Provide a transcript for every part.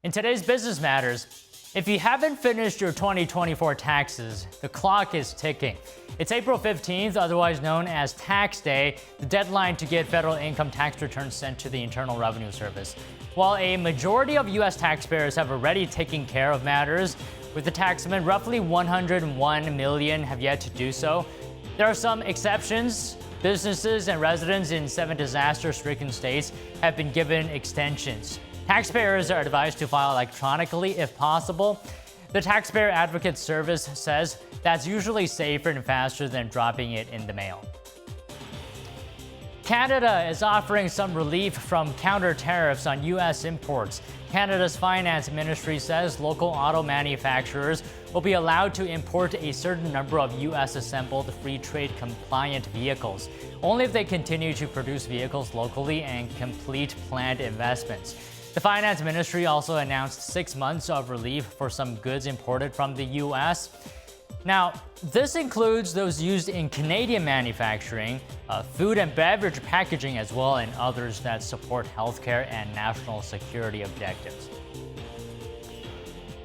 In today's Business Matters, if you haven't finished your 2024 taxes, the clock is ticking. It's April 15th, otherwise known as Tax Day, the deadline to get federal income tax returns sent to the Internal Revenue Service. While a majority of U.S. taxpayers have already taken care of matters with the tax amendment, roughly 101 million have yet to do so. There are some exceptions. Businesses and residents in 7 disaster-stricken states have been given extensions. Taxpayers are advised to file electronically if possible. The Taxpayer Advocate Service says that's usually safer and faster than dropping it in the mail. Canada is offering some relief from counter tariffs on U.S. imports. Canada's Finance Ministry says local auto manufacturers will be allowed to import a certain number of U.S.-assembled free trade compliant vehicles, only if they continue to produce vehicles locally and complete planned investments. The Finance Ministry also announced 6 months of relief for some goods imported from the U.S. Now, this includes those used in Canadian manufacturing, food and beverage packaging as well, and others that support healthcare and national security objectives.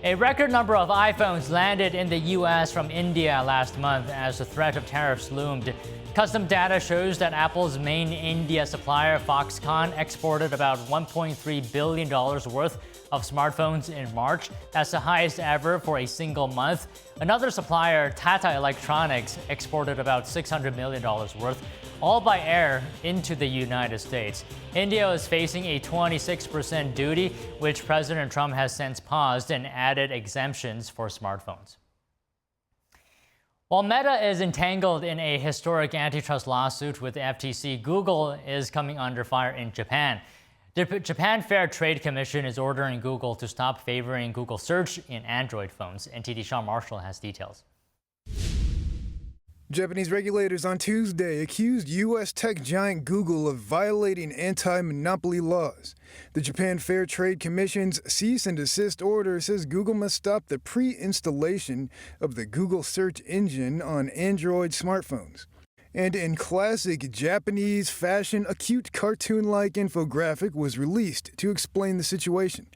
A record number of iPhones landed in the U.S. from India last month as the threat of tariffs loomed. Custom data shows that Apple's main India supplier, Foxconn, exported about $1.3 billion worth of smartphones in March. That's the highest ever for a single month. Another supplier, Tata Electronics, exported about $600 million worth, all by air, into the United States. India is facing a 26% duty, which President Trump has since paused and added exemptions for smartphones. While Meta is entangled in a historic antitrust lawsuit with the FTC, Google is coming under fire in Japan. The Japan Fair Trade Commission is ordering Google to stop favoring Google Search in Android phones. NTD Sean Marshall has details. Japanese regulators on Tuesday accused U.S. tech giant Google of violating anti-monopoly laws. The Japan Fair Trade Commission's cease and desist order says Google must stop the pre-installation of the Google search engine on Android smartphones. And in classic Japanese fashion, a cute cartoon-like infographic was released to explain the situation.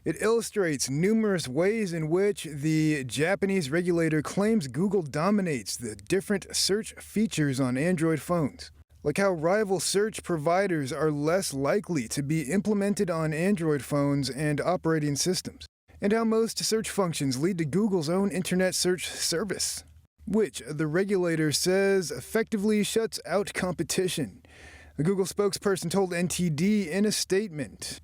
It illustrates numerous ways in which the Japanese regulator claims Google dominates the different search features on Android phones, like how rival search providers are less likely to be implemented on Android phones and operating systems, and how most search functions lead to Google's own internet search service, which the regulator says effectively shuts out competition. A Google spokesperson told NTD in a statement,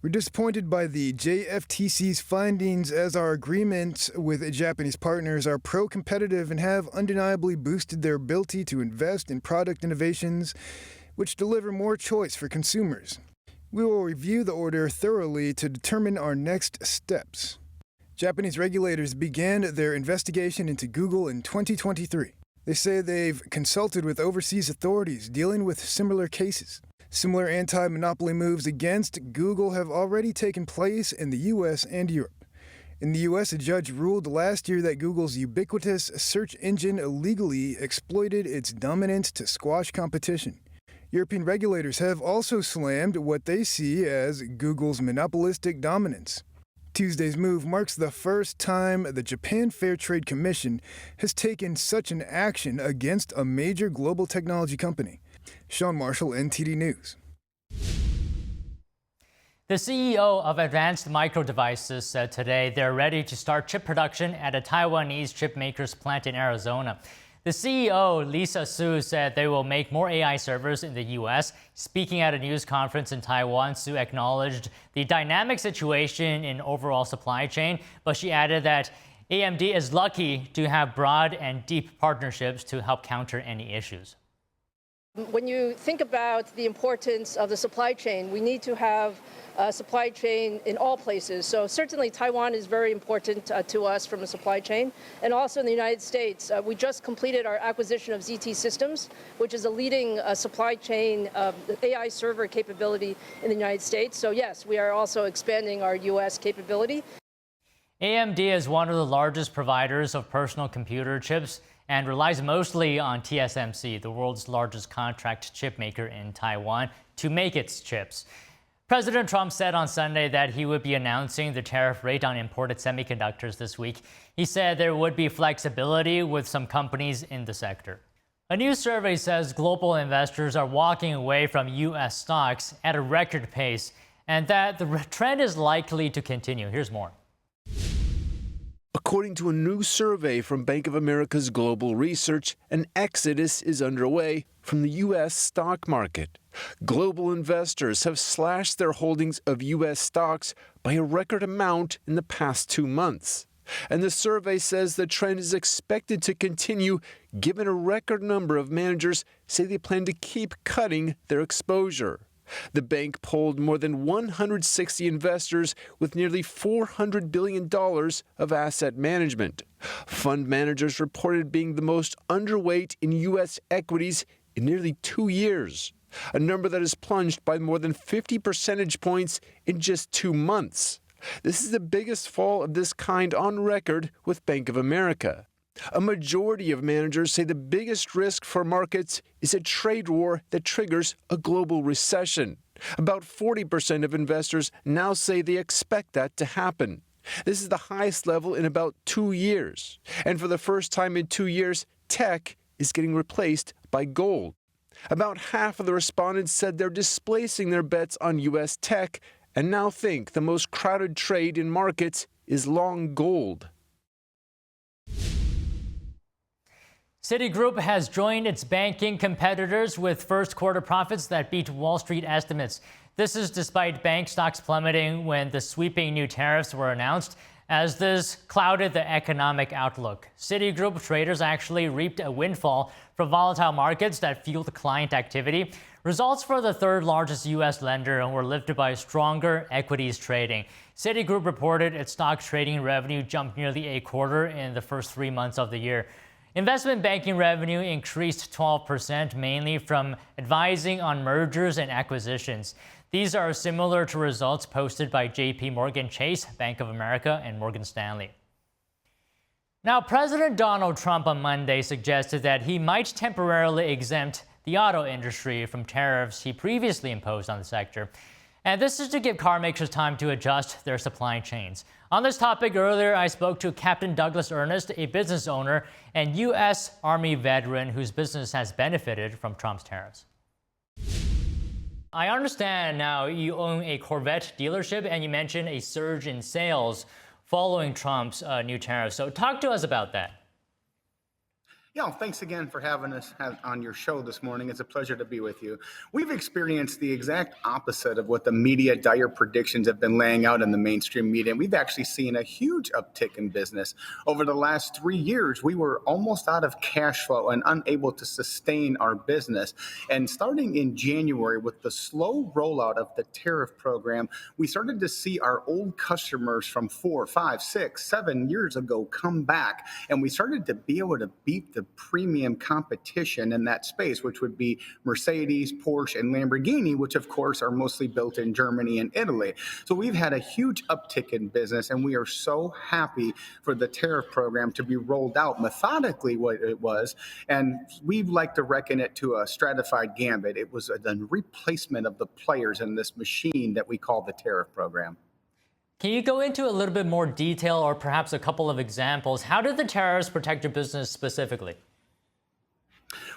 "We're disappointed by the JFTC's findings as our agreements with Japanese partners are pro-competitive and have undeniably boosted their ability to invest in product innovations which deliver more choice for consumers. We will review the order thoroughly to determine our next steps." Japanese regulators began their investigation into Google in 2023. They say they've consulted with overseas authorities dealing with similar cases. Similar anti-monopoly moves against Google have already taken place in the U.S. and Europe. In the U.S., a judge ruled last year that Google's ubiquitous search engine illegally exploited its dominance to squash competition. European regulators have also slammed what they see as Google's monopolistic dominance. Tuesday's move marks the first time the Japan Fair Trade Commission has taken such an action against a major global technology company. Sean Marshall, NTD News. The CEO of Advanced Micro Devices said today they're ready to start chip production at a Taiwanese chip maker's plant in Arizona. The CEO, Lisa Su, said they will make more AI servers in the U.S. Speaking at a news conference in Taiwan, Su acknowledged the dynamic situation in overall supply chain, but she added that AMD is lucky to have broad and deep partnerships to help counter any issues. When you think about the importance of the supply chain, we need to have a supply chain in all places. So certainly Taiwan is very important to us from a supply chain. And also in the United States, we just completed our acquisition of ZT Systems, which is a leading supply chain AI server capability in the United States. So yes, we are also expanding our U.S. capability. AMD is one of the largest providers of personal computer chips and relies mostly on TSMC, the world's largest contract chip maker in Taiwan, to make its chips. President Trump said on Sunday that he would be announcing the tariff rate on imported semiconductors this week. He said there would be flexibility with some companies in the sector. A new survey says global investors are walking away from U.S. stocks at a record pace, and that the trend is likely to continue. Here's more. According to a new survey from Bank of America's Global Research, an exodus is underway from the U.S. stock market. Global investors have slashed their holdings of U.S. stocks by a record amount in the past 2 months. And the survey says the trend is expected to continue, given a record number of managers say they plan to keep cutting their exposure. The bank polled more than 160 investors with nearly $400 billion of asset management. Fund managers reported being the most underweight in U.S. equities in nearly 2 years, a number that has plunged by more than 50 percentage points in just 2 months. This is the biggest fall of this kind on record with Bank of America. A majority of managers say the biggest risk for markets is a trade war that triggers a global recession. About 40% of investors now say they expect that to happen. This is the highest level in about 2 years. And for the first time in 2 years, tech is getting replaced by gold. About half of the respondents said they're displacing their bets on U.S. tech and now think the most crowded trade in markets is long gold. Citigroup has joined its banking competitors with first quarter profits that beat Wall Street estimates. This is despite bank stocks plummeting when the sweeping new tariffs were announced, as this clouded the economic outlook. Citigroup traders actually reaped a windfall from volatile markets that fueled client activity. Results for the third largest U.S. lender were lifted by stronger equities trading. Citigroup reported its stock trading revenue jumped nearly a quarter in the first 3 months of the year. Investment banking revenue increased 12%, mainly from advising on mergers and acquisitions. These are similar to results posted by J.P. Morgan Chase, Bank of America, and Morgan Stanley. Now, President Donald Trump on Monday suggested that he might temporarily exempt the auto industry from tariffs he previously imposed on the sector. And this is to give car makers time to adjust their supply chains. On this topic earlier, I spoke to Captain Douglas Ernest, a business owner and U.S. Army veteran whose business has benefited from Trump's tariffs. I understand now you own a Corvette dealership, and you mentioned a surge in sales following Trump's new tariffs. So talk to us about that. Yeah, thanks again for having us on your show this morning. It's a pleasure to be with you. We've experienced the exact opposite of what the media dire predictions have been laying out in the mainstream media. And we've actually seen a huge uptick in business. Over the last 3 years, we were almost out of cash flow and unable to sustain our business. And starting in January, with the slow rollout of the tariff program, we started to see our old customers from 4, 5, 6, 7 years ago come back. And we started to be able to beat the premium competition in that space, which would be Mercedes, Porsche, and Lamborghini, which of course are mostly built in Germany and Italy. So we've had a huge uptick in business, and we are so happy for the tariff program to be rolled out methodically what it was. And we like to reckon it to a stratified gambit. It was a replacement of the players in this machine that we call the tariff program. Can you go into a little bit more detail, or perhaps a couple of examples? How did the tariffs protect your business specifically?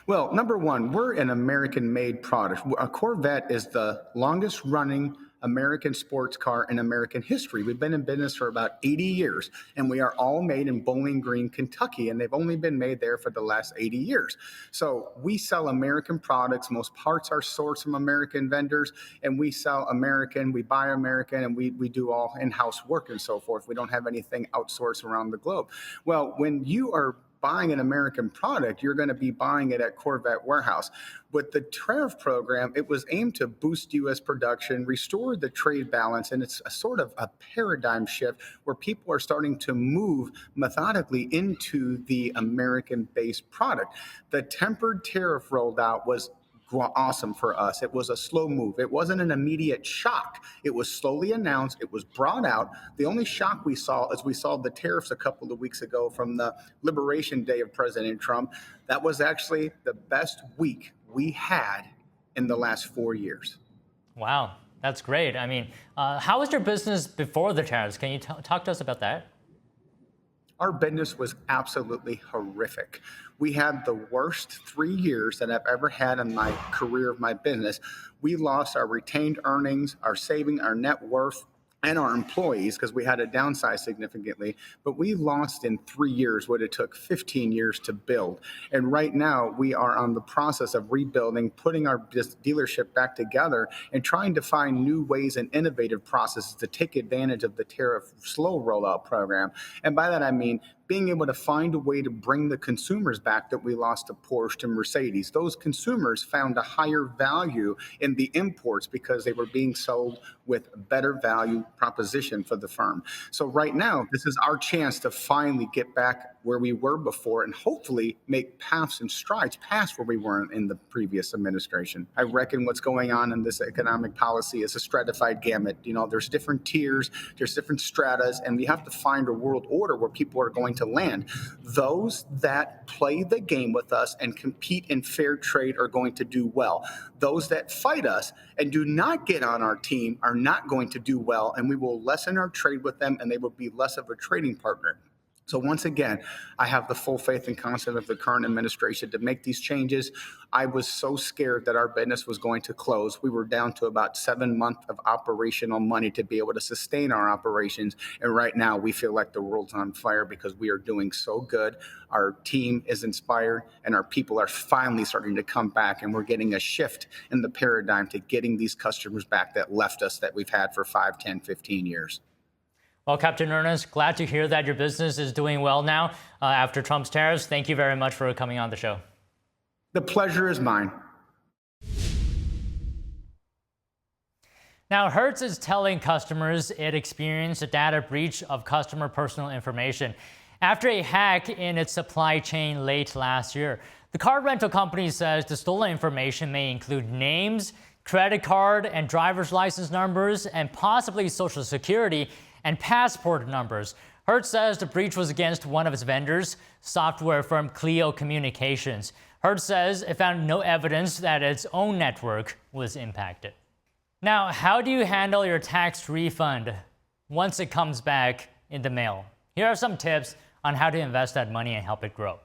Well, number one, we're an American-made product. A Corvette is the longest-running American sports car in American history. We've been in business for about 80 years, and we are all made in Bowling Green, Kentucky, and they've only been made there for the last 80 years. So we sell American products. Most parts are sourced from American vendors, and we sell American, we buy American, and we do all in-house work and so forth. We don't have anything outsourced around the globe. Well, when you are buying an American product, you're going to be buying it at Corvette Warehouse. With the tariff program, it was aimed to boost U.S. production, restore the trade balance, and it's a sort of a paradigm shift where people are starting to move methodically into the American-based product. The tempered tariff rolled out was awesome for us. It was a slow move. It wasn't an immediate shock. It was slowly announced. It was brought out. The only shock we saw is we saw the tariffs a couple of weeks ago from the Liberation Day of President Trump. That was actually the best week we had in the last 4 years. Wow. That's great. I mean, how was your business before the tariffs? Can you talk to us about that? Our business was absolutely horrific. We had the worst 3 years that I've ever had in my career of my business. We lost our retained earnings, our saving, our net worth, and our employees because we had to downsize significantly. But we lost in 3 years what it took 15 years to build. And right now we are on the process of rebuilding, putting our dealership back together and trying to find new ways and innovative processes to take advantage of the tariff slow rollout program. And by that, I mean being able to find a way to bring the consumers back that we lost to Porsche to Mercedes. Those consumers found a higher value in the imports because they were being sold with a better value proposition for the firm. So right now, this is our chance to finally get back where we were before and hopefully make paths and strides past where we were in the previous administration. I reckon what's going on in this economic policy is a stratified gamut. You know, there's different tiers, there's different stratas, and we have to find a world order where people are going to land. Those that play the game with us and compete in fair trade are going to do well. Those that fight us and do not get on our team are not going to do well, and we will lessen our trade with them and they will be less of a trading partner. So once again, I have the full faith and confidence of the current administration to make these changes. I was so scared that our business was going to close. We were down to about 7 months of operational money to be able to sustain our operations. And right now we feel like the world's on fire because we are doing so good. Our team is inspired and our people are finally starting to come back, and we're getting a shift in the paradigm to getting these customers back that left us that we've had for 5, 10, 15 years. Well, Captain Ernest, glad to hear that your business is doing well now after Trump's tariffs. Thank you very much for coming on the show. The pleasure is mine. Now, Hertz is telling customers it experienced a data breach of customer personal information after a hack in its supply chain late last year. The car rental company says the stolen information may include names, credit card and driver's license numbers, and possibly social security and passport numbers. Hertz says the breach was against one of its vendors, software firm Clio Communications. Hertz says it found no evidence that its own network was impacted. Now, how do you handle your tax refund once it comes back in the mail? Here are some tips on how to invest that money and help it grow.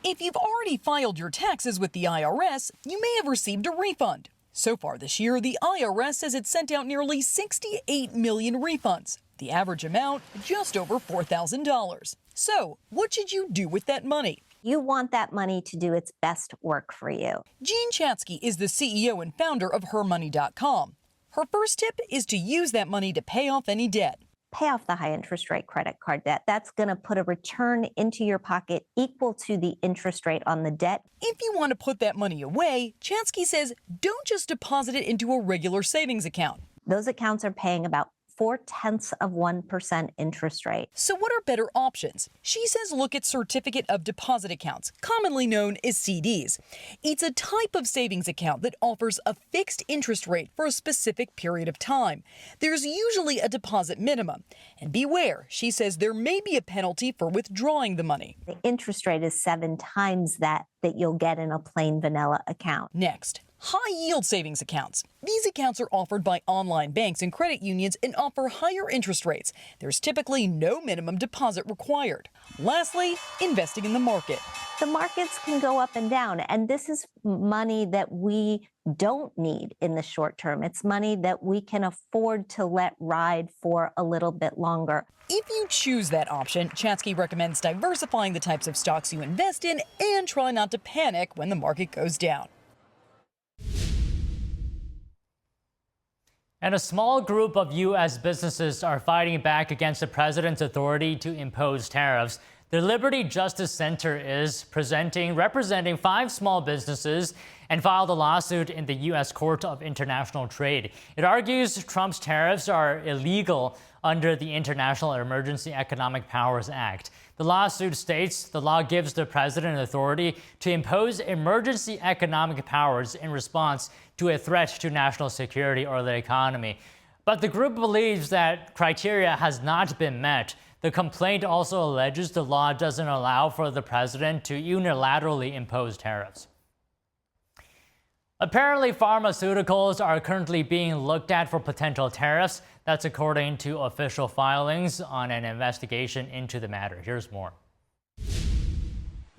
If you've already filed your taxes with the IRS, you may have received a refund. So far this year, the IRS says it sent out nearly 68 million refunds. The average amount, just over $4,000. So, what should you do with that money? You want that money to do its best work for you. Jean Chatzky is the CEO and founder of HerMoney.com. Her first tip is to use that money to pay off any debt. Pay off the high interest rate credit card debt. That's going to put a return into your pocket equal to the interest rate on the debt. If you want to put that money away, Chatzky says don't just deposit it into a regular savings account. Those accounts are paying about 0.4% interest rate. So what are better options? She says look at certificate of deposit accounts, commonly known as CDs. It's a type of savings account that offers a fixed interest rate for a specific period of time. There's usually a deposit minimum. And beware, she says there may be a penalty for withdrawing the money. The interest rate is 7 times that you'll get in a plain vanilla account. Next, high-yield savings accounts. These accounts are offered by online banks and credit unions and offer higher interest rates. There's typically no minimum deposit required. Lastly, investing in the market. The markets can go up and down, and this is money that we don't need in the short term. It's money that we can afford to let ride for a little bit longer. If you choose that option, Chatzky recommends diversifying the types of stocks you invest in and try not to panic when the market goes down. And a small group of U.S. businesses are fighting back against the president's authority to impose tariffs. The Liberty Justice Center is representing 5 small businesses and filed a lawsuit in the U.S. Court of International Trade. It argues Trump's tariffs are illegal under the International Emergency Economic Powers Act. The lawsuit states the law gives the president authority to impose emergency economic powers in response to a threat to national security or the economy. But the group believes that criteria has not been met. The complaint also alleges the law doesn't allow for the president to unilaterally impose tariffs. Apparently, pharmaceuticals are currently being looked at for potential tariffs. That's according to official filings on an investigation into the matter. Here's more.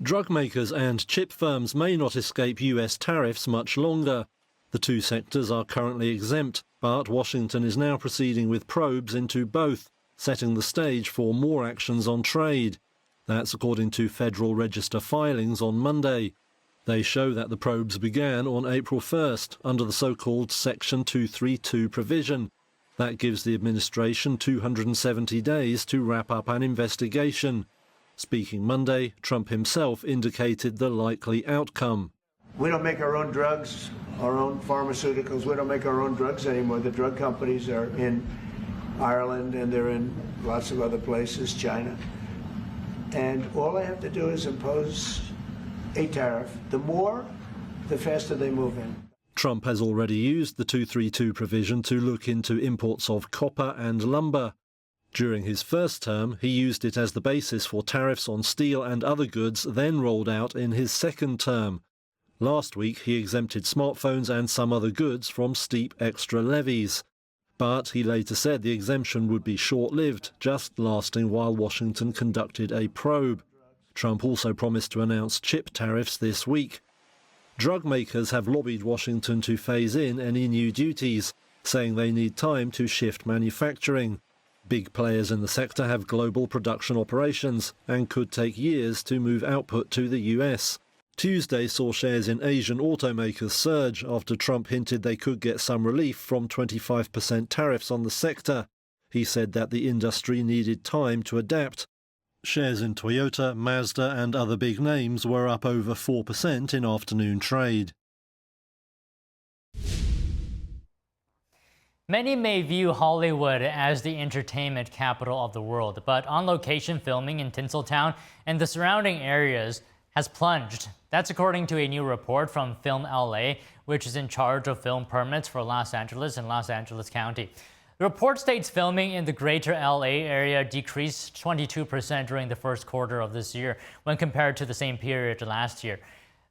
Drug makers and chip firms may not escape US tariffs much longer. The two sectors are currently exempt, but Washington is now proceeding with probes into both, setting the stage for more actions on trade. That's according to Federal Register filings on Monday. They show that the probes began on April 1st under the so-called Section 232 provision. That gives the administration 270 days to wrap up an investigation. Speaking Monday, Trump himself indicated the likely outcome. We don't make our own drugs, our own pharmaceuticals. We don't make our own drugs anymore. The drug companies are in Ireland and they're in lots of other places, China. And all I have to do is impose a tariff. The more, the faster they move in. Trump has already used the 232 provision to look into imports of copper and lumber. During his first term, he used it as the basis for tariffs on steel and other goods then rolled out in his second term. Last week, he exempted smartphones and some other goods from steep extra levies. But he later said the exemption would be short-lived, just lasting while Washington conducted a probe. Trump also promised to announce chip tariffs this week. Drug makers have lobbied Washington to phase in any new duties, saying they need time to shift manufacturing. Big players in the sector have global production operations and could take years to move output to the US. Tuesday saw shares in Asian automakers surge after Trump hinted they could get some relief from 25% tariffs on the sector. He said that the industry needed time to adapt. Shares in Toyota, Mazda and other big names were up over 4% in afternoon trade. Many may view Hollywood as the entertainment capital of the world, but on-location filming in Tinseltown and the surrounding areas has plunged. That's according to a new report from Film LA, which is in charge of film permits for Los Angeles and Los Angeles County. The report states filming in the greater LA area decreased 22% during the first quarter of this year when compared to the same period last year.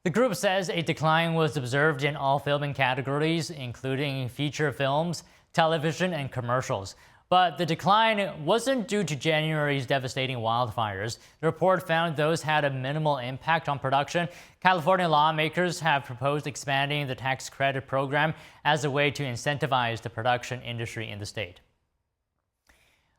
The group says a decline was observed in all filming categories, including feature films, television, and commercials. But the decline wasn't due to January's devastating wildfires. The report found those had a minimal impact on production. California lawmakers have proposed expanding the tax credit program as a way to incentivize the production industry in the state.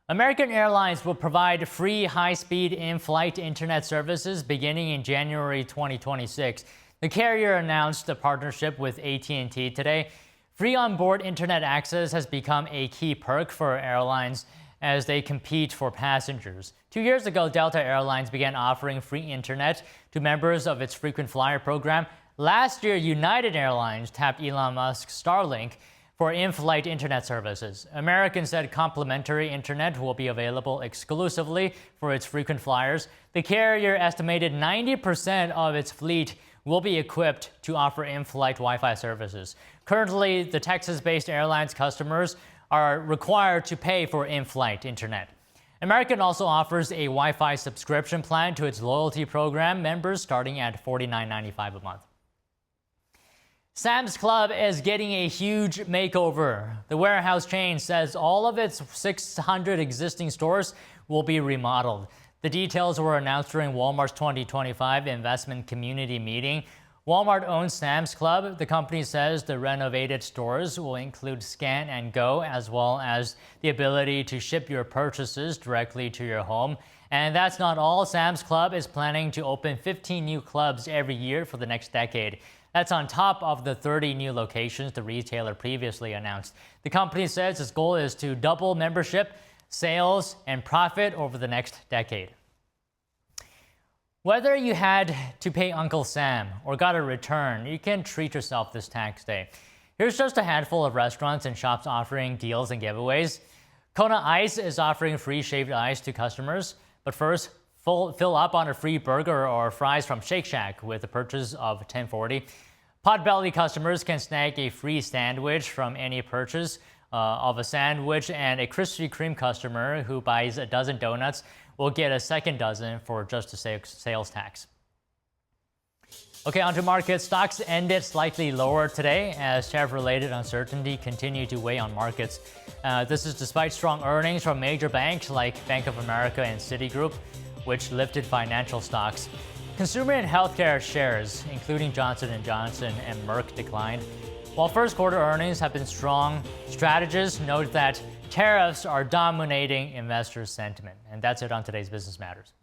American Airlines will provide free high-speed in-flight internet services beginning in January 2026. The carrier announced a partnership with AT&T today. Free onboard internet access has become a key perk for airlines as they compete for passengers. 2 years ago, Delta Airlines began offering free internet to members of its frequent flyer program. Last year, United Airlines tapped Elon Musk's Starlink for in-flight internet services. American said complimentary internet will be available exclusively for its frequent flyers. The carrier estimated 90% of its fleet will be equipped to offer in-flight Wi-Fi services. Currently, the Texas-based airline's customers are required to pay for in-flight internet. American also offers a Wi-Fi subscription plan to its loyalty program members starting at $49.95 a month. Sam's Club is getting a huge makeover. The warehouse chain says all of its 600 existing stores will be remodeled. The details were announced during Walmart's 2025 investment community meeting. Walmart owns Sam's Club. The company says the renovated stores will include scan and go, as well as the ability to ship your purchases directly to your home. And that's not all. Sam's Club is planning to open 15 new clubs every year for the next decade. That's on top of the 30 new locations the retailer previously announced. The company says its goal is to double membership, sales, and profit over the next decade. Whether you had to pay Uncle Sam or got a return, you can treat yourself this tax day. Here's just a handful of restaurants and shops offering deals and giveaways. Kona Ice is offering free shaved ice to customers. But first, fill up on a free burger or fries from Shake Shack with a purchase of $10.40. Potbelly customers can snag a free sandwich from any purchase of a sandwich, and a Krispy Kreme customer who buys a dozen donuts will get a second dozen for just the sales tax. Okay, on to markets. Stocks ended slightly lower today as tariff-related uncertainty continued to weigh on markets. This is despite strong earnings from major banks like Bank of America and Citigroup, which lifted financial stocks. Consumer and healthcare shares, including Johnson & Johnson and Merck, declined. While first quarter earnings have been strong, strategists note that tariffs are dominating investor sentiment. And that's it on today's Business Matters.